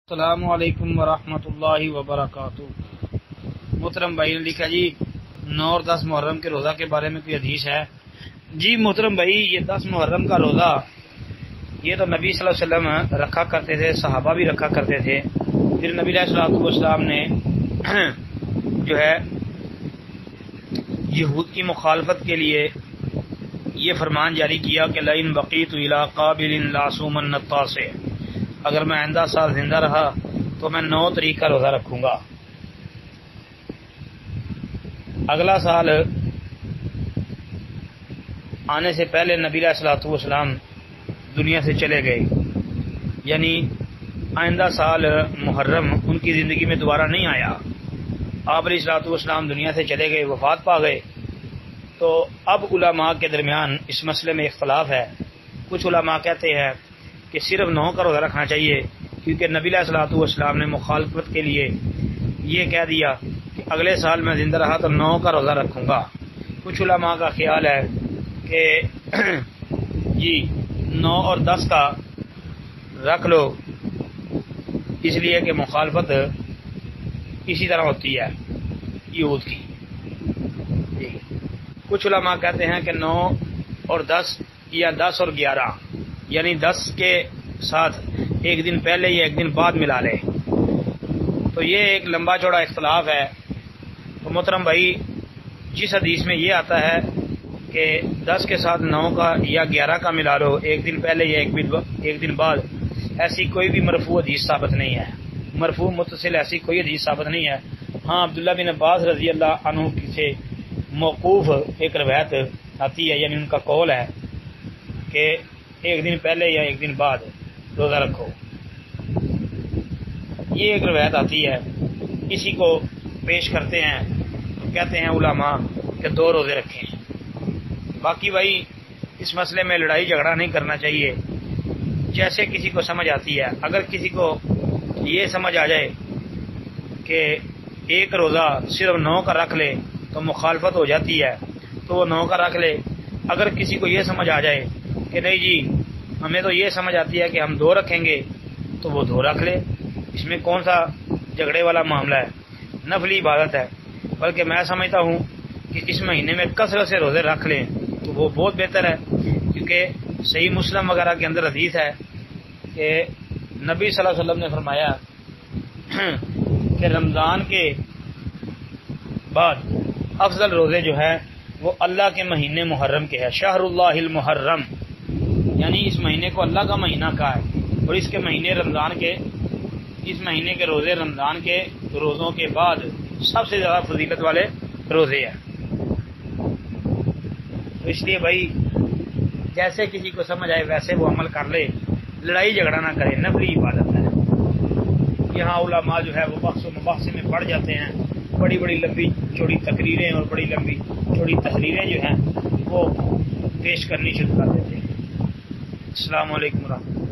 السلام علیکم ورحمۃ اللہ وبرکاتہ۔ محترم بھائی نے لکھا جی 9 اور 10 محرم کے روزہ کے بارے میں کوئی حدیث ہے؟ جی محترم بھائی، یہ 10 محرم کا روزہ یہ تو نبی صلی اللہ علیہ وسلم رکھا کرتے تھے، صحابہ بھی رکھا کرتے تھے۔ پھر نبی علیہ الصلوۃ والسلام نے جو ہے یہود کی مخالفت کے لیے یہ فرمان جاری کیا کہ لئن بقیت الی قابل لأصومن التاسع، اگر میں آئندہ سال زندہ رہا تو میں 9 تاریخ کا روزہ رکھوں گا۔ اگلا سال آنے سے پہلے نبی علیہ الصلوۃ والسلام دنیا سے چلے گئے، یعنی آئندہ سال محرم ان کی زندگی میں دوبارہ نہیں آیا۔ آپ علیہ الصلوۃ والسلام دنیا سے چلے گئے، وفات پا گئے۔ تو اب علماء کے درمیان اس مسئلے میں اختلاف ہے۔ کچھ علماء کہتے ہیں کہ صرف 9 کا روزہ رکھنا چاہیے، کیونکہ نبی علیہ الصلوۃ والسلام نے مخالفت کے لیے یہ کہہ دیا کہ اگلے سال میں زندہ رہا تو 9 کا روزہ رکھوں گا۔ کچھ علماء کا خیال ہے کہ جی 9 اور 10 کا رکھ لو، اس لیے کہ مخالفت اسی طرح ہوتی ہے یہود کی۔ جی کچھ علماء کہتے ہیں کہ 9 اور 10 یا 10 اور 11، یعنی 10 کے ساتھ ایک دن پہلے یا ایک دن بعد ملا لے۔ تو یہ ایک لمبا چوڑا اختلاف ہے۔ تو محترم بھائی، جس حدیث میں یہ آتا ہے کہ 10 کے ساتھ 9 کا یا 11 کا ملا لو، ایک دن پہلے یا ایک دن بعد، ایسی کوئی بھی مرفوع حدیث ثابت نہیں ہے۔ مرفوع متصل ایسی کوئی حدیث ثابت نہیں ہے۔ ہاں عبداللہ بن عباس رضی اللہ عنہ سے موقوف ایک روایت آتی ہے، یعنی ان کا قول ہے کہ ایک دن پہلے یا ایک دن بعد روزہ رکھو، یہ ایک روایت آتی ہے، اسی کو پیش کرتے ہیں۔ کہتے ہیں علماء کہ 2 روزے رکھیں۔ باقی بھائی اس مسئلے میں لڑائی جھگڑا نہیں کرنا چاہیے، جیسے کسی کو سمجھ آتی ہے۔ اگر کسی کو یہ سمجھ آ جائے کہ ایک روزہ صرف 9 کا رکھ لے تو مخالفت ہو جاتی ہے تو وہ 9 کا رکھ لے۔ اگر کسی کو یہ سمجھ آ جائے کہ نہیں جی ہمیں تو یہ سمجھ آتی ہے کہ ہم 2 رکھیں گے تو وہ 2 رکھ لے، اس میں کون سا جھگڑے والا معاملہ ہے؟ نفلی عبادت ہے۔ بلکہ میں سمجھتا ہوں کہ اس مہینے میں کثرت سے روزے رکھ لیں تو وہ بہت بہتر ہے، کیونکہ صحیح مسلم وغیرہ کے اندر حدیث ہے کہ نبی صلی اللہ علیہ وسلم نے فرمایا کہ رمضان کے بعد افضل روزے جو ہے وہ اللہ کے مہینے محرم کے ہے، شہر اللہ المحرم، یعنی اس مہینے کو اللہ کا مہینہ کہا ہے، اور اس کے مہینے رمضان کے، اس مہینے کے روزے رمضان کے روزوں کے بعد سب سے زیادہ فضیلت والے روزے ہیں۔ تو اس لیے بھائی جیسے کسی کو سمجھ آئے ویسے وہ عمل کر لے، لڑائی جھگڑا نہ کرے، نفلی عبادت ہے۔ یہاں علماء جو ہے وہ بحث و مباحثے میں پڑ جاتے ہیں، بڑی بڑی لمبی چوڑی تقریریں اور بڑی لمبی چوڑی تحریریں جو ہیں وہ پیش کرنی شروع کر دیتے ہیں۔ السلام علیکم ورحمۃ اللہ۔